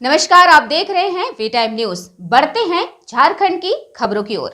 नमस्कार, आप देख रहे हैं वी टाइम न्यूज। बढ़ते हैं झारखंड की खबरों की ओर।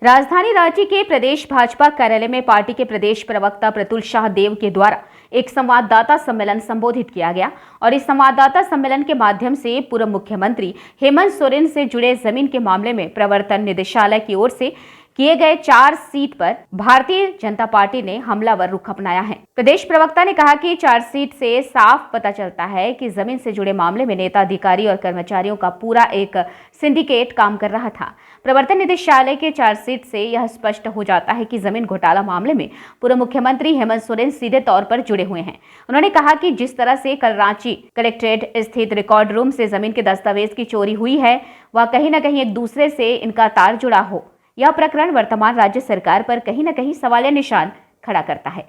राजधानी रांची के प्रदेश भाजपा कार्यालय में पार्टी के प्रदेश प्रवक्ता प्रतुल शाह देव के द्वारा एक संवाददाता सम्मेलन संबोधित किया गया और इस संवाददाता सम्मेलन के माध्यम से पूर्व मुख्यमंत्री हेमंत सोरेन से जुड़े जमीन के मामले में प्रवर्तन निदेशालय की ओर से किए गए चार्जशीट पर भारतीय जनता पार्टी ने हमलावर रुख अपनाया है। प्रदेश प्रवक्ता ने कहा कि चार्जशीट से साफ पता चलता है कि जमीन से जुड़े मामले में नेता, अधिकारी और कर्मचारियों का पूरा एक सिंडिकेट काम कर रहा था। प्रवर्तन निदेशालय के चार्जशीट से यह स्पष्ट हो जाता है कि जमीन घोटाला मामले में पूर्व मुख्यमंत्री हेमंत सोरेन सीधे तौर पर जुड़े हुए हैं। उन्होंने कहा कि जिस तरह से कल रांची कलेक्ट्रेट स्थित रिकॉर्ड रूम से जमीन के दस्तावेज की चोरी हुई है, वह कहीं न कहीं एक दूसरे से इनका तार जुड़ा हो। यह प्रकरण वर्तमान राज्य सरकार पर कहीं न कहीं सवालिया निशान खड़ा करता है।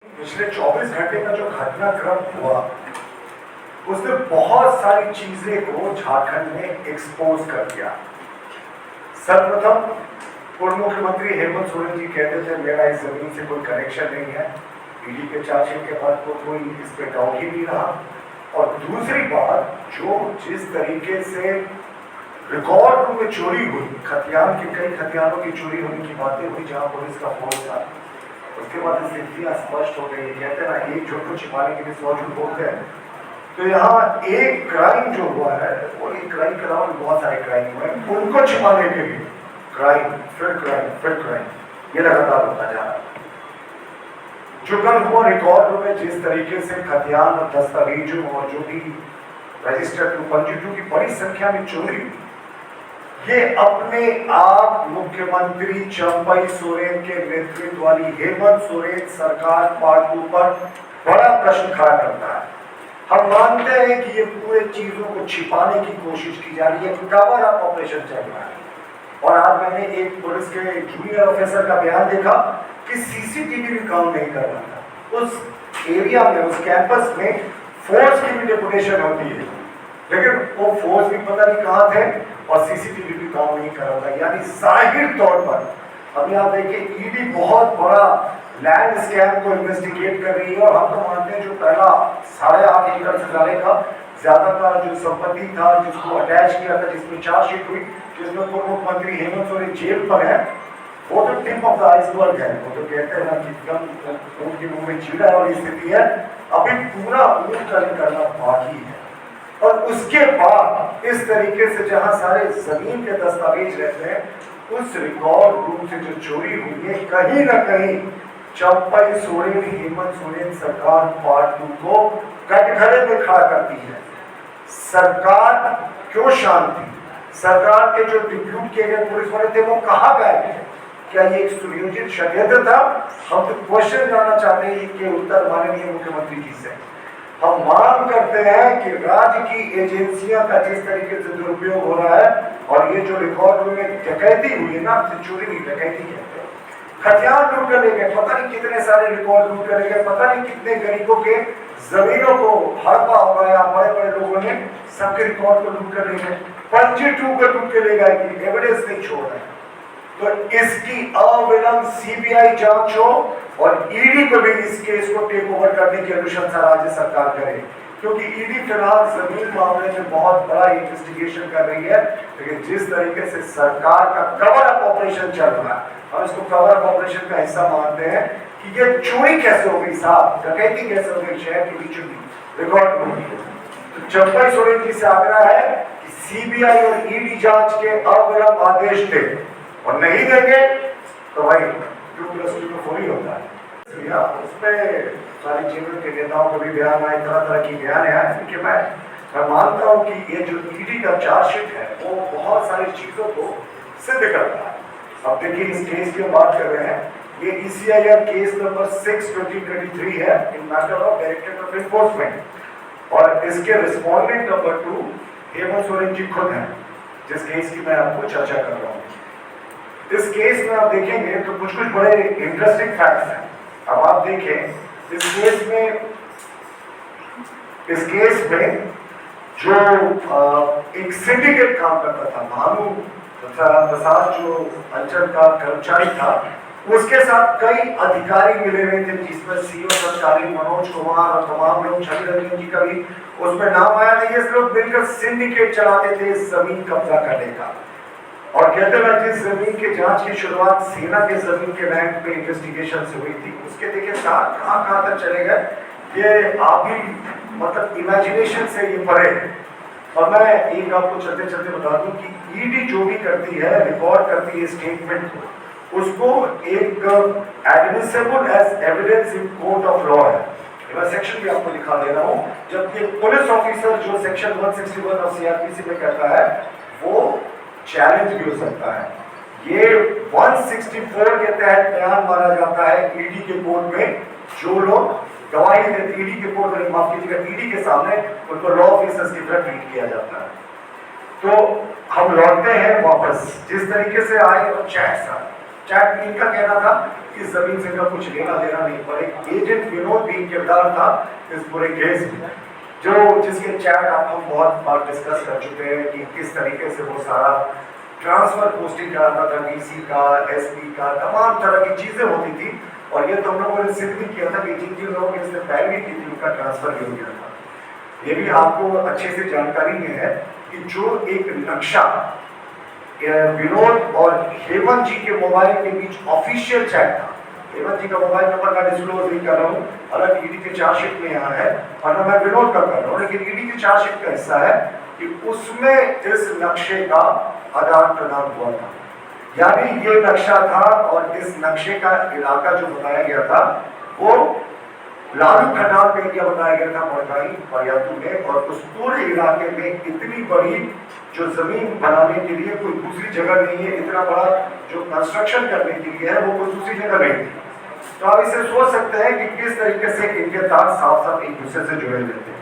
पिछले 24 घंटे का जो घटनाक्रम हुआ उसने बहुत सारी चीजें को झारखंड में एक्सपोज कर दिया। सर्वप्रथम पूर्व मुख्यमंत्री हेमंत सोरेन जी कहते थे मेरा इस जमीन से कोई कनेक्शन नहीं है। ईडी के चार्जशीट के बाद तो कोई इस पे डाउट ही नहीं रहा। और दूसरी बात, जो जिस तरीके से रिकॉर्ड रूम में चोरी हुई, खतियान के कई खतियानों की चोरी होने की बातें हुई जहां पुलिस का फोर्स था, उसके बाद स्थितियां स्पष्ट हो गई। कहते हैं ना, एक झूठ को छिपाने के लिए 100 झूठ बोलते हैं। तो यहाँ एक क्राइम जो हुआ है वो एक क्राइम के अलावा बहुत सारे क्राइम हुए, उनको छिपाने के लिए क्राइम फिर क्राइम फिर क्राइम, ये लगातार होता जा रहा है। जो कल हुआ रिकॉर्ड रूम में जिस तरीके से खतियान और दस्तावेजों और जो भी रजिस्टर 252 की बड़ी संख्या में चोरी, ये अपने आप मुख्यमंत्री चंपई सोरेन के नेतृत्व वाली हेमंत सोरेन सरकार पार्ट 2 पर बड़ा प्रश्न खड़ा करता है। हम मानते हैं कि ये पूरे चीजों को छिपाने की कोशिश की जा रही है, कवर अप ऑपरेशन चल रहा है। और आज मैंने एक पुलिस के जूनियर ऑफिसर का बयान देखा कि सीसीटीवी भी काम नहीं कर रहा था। उस एरिया में, उस कैंपस में फोर्स की भी डेपुटेशन होती है, लेकिन वो फोर्स भी पता नहीं कहाँ थे और सीसीटीवी भी काम नहीं कर रहा था। यानी जाहिर तौर पर अभी आप देखिए, ईडी बहुत बड़ा लैंड स्कैम को इन्वेस्टिगेट कर रही है। और हम तो मानते हैं जो पहला 8.5 एकड़ से ज्यादा का ज्यादातर जो संपत्ति था, जिसको अटैच किया था, जिसमें चार्जशीट हुई, जिसमें पूर्व मुख्यमंत्री हेमंत सोरेन जेल पर है, वो तो टिप ऑफ द आइसबर्ग है। वो तो कहते हैं ना कि कम ऊँट के मुंह में चीड़ा वाली स्थिति है। अभी पूरा ऊँट करना बाकी है। और उसके बाद इस तरीके से जहां सारे जमीन के दस्तावेज रहते हैं, उस रिकॉर्ड रूम से जो चोरी हुई है, कहीं ना कहीं चंपई सोरेन हेमंत सोरेन सरकार पार्ट 2 को कटघरे में खड़ा करती है। सरकार क्यों शांत थी? सरकार के जो डिप्यूट किए गए पुलिस वाले थे वो कहाँ गए थे? क्या ये एक सुनियोजित षड्यंत्र था? हम तो क्वेश्चन करना चाहते हैं कि उत्तर माननीय मुख्यमंत्री जी से। हम मांग करते हैं कि राज्य की एजेंसियां का जिस तरीके से दुरुपयोग हो रहा है, और ये जो रिकॉर्ड रूम में डकैती हुई है ना, चोरी की डकैती कहते हैं, खतियान लूट कर ले गए, पता नहीं कितने सारे रिकॉर्ड लूट कर ले गए, पता नहीं कितने गरीबों के जमीनों को हड़पा हो गया, बड़े बड़े लोगों ने सबके रिकॉर्ड को लूट कर ले गए, पंजी टूक कर लूट के ले गए, एविडेंस नहीं छोड़ रहे। तो इसकी अविलंब सीबीआई जांच हो और ईडी को भी इस केस को टेक ओवर करने की अनुशंसा राज्य सरकार करे, क्योंकि ईडी फिलहाल जमीन मामले में बहुत बड़ा इन्वेस्टिगेशन कर रही है। लेकिन जिस तरीके से सरकार का कवर अप ऑपरेशन चल रहा है, हम इसको कवर अप ऑपरेशन का हिस्सा मानते हैं कि ये चोरी कैसे हो गई साहब, डकैती कैसे हो गई शहर के बीचों बीच रिकॉर्ड में। तो चंपई सोरेन जी से आग्रह है कि सीबीआई और ईडी जांच के अविलंब आदेश दे, और नहीं देंगे तो भाई 2+2 तो 4 ही होता है। उसमें सारी चीजों के नेताओं को भी बयान आए, तरह तरह की बयान आए। क्योंकि मैं मानता हूँ कि ये जो ईडी का चार्जशीट है वो बहुत सारी चीजों को सिद्ध करता है। अब देखिए, इस केस की बात कर रहे हैं, ये ECIR केस नंबर 6/2023 है, इन matter of directorate of enforcement, और इसके रिस्पोंडेंट नंबर 2 हेमंत सोरेन जी खुद हैं, जिस केस की मैं आपको चर्चा कर रहा हूँ। इस केस में आप देखेंगे तो कुछ बड़े इंटरेस्टिंग फैक्ट्स हैं। अब आप देखें, इस केस में जो एक सिंडिकेट काम करता था, भानु प्रसाद जो अंचल का कर्मचारी था, उसके साथ कई अधिकारी मिले हुए थे, जिसमें सीओ तत्कालीन मनोज कुमार और तमाम लोग, छवि रंजन जी का भी उसमें नाम आया था। ये लोग मिलकर सिंडिकेट चलाते थे जमीन कब्जा करने का, और कहते हैं जिस जमीन के जांच की शुरुआत सेना के जमीन के बैंक पे इन्वेस्टिगेशन से हुई थी, उसके देखिए कहाँ तक चले गए, ये आप भी मतलब इमेजिनेशन से ये परे। और मैं एक आपको चलते चलते बता दूं कि ईडी जो भी करती है, रिकॉर्ड करती है स्टेटमेंट को, उसको एक admissible as evidence in court of law है। मैं सेक्शन भी आपको दिखा दे रहा हूं। जबकि पुलिस ऑफिसर जो सेक्शन 161 ऑफ सीआरपीसी में कहता है, वो चैलेंज भी हो सकता है। ये 164 के तहत बयान माना जाता है ईडी के कोर्ट में। जो लोग गवाही देते ईडी के कोर्ट में, माफ कीजिएगा, ईडी के सामने, उनको लॉ ऑफिसर्स की तरह ट्रीट किया जाता है। तो हम लौटते हैं वापस जिस तरीके से आए, और चैट इनका कहना था कि जमीन से का कुछ लेना देना नहीं, पर एक एजेंट विनोद भी किरदार था इस पूरे केस में, जो जिसके चैट आप हम बहुत बार डिस्कस कर चुके हैं कि किस तरीके से वो सारा ट्रांसफर पोस्टिंग कराता था, डीसी का, एसपी का, तमाम तरह की चीजें होती थी। और ये तो हम लोगों ने सिद्ध भी किया था कि जिन जिन लोगों ने इससे पैरवी की थी, उनका ट्रांसफर भी हो गया था। ये भी आपको अच्छे से जानकारी में है कि जो एक नक्शा विनोद और हेमंत जी के मोबाइल के बीच ऑफिशियल चैट था। हेमंत जी का मोबाइल नंबर का डिस्क्लोज नहीं कर रहा हूँ, हालांकि ईडी के चार्जशीट में यहाँ है, और मैं विनोद का कर रहा हूँ, लेकिन ईडी के चार्जशीट का हिस्सा है कि उसमें इस नक्शे का आदान प्रदान हुआ था। यानी ये नक्शा था, और इस नक्शे का इलाका जो बताया गया था वो लालू खंडाल पे एरिया बताया गया था, मड़काई परियातू में। और उस पूरे इलाके में इतनी बड़ी जो जमीन बनाने के लिए कोई दूसरी जगह नहीं है, इतना बड़ा जो कंस्ट्रक्शन करने के लिए है, वो कोई दूसरी जगह नहीं थी। तो आप इसे सोच सकते हैं कि किस तरीके से इनके तार साफ साफ एक दूसरे से जुड़े रहते हैं।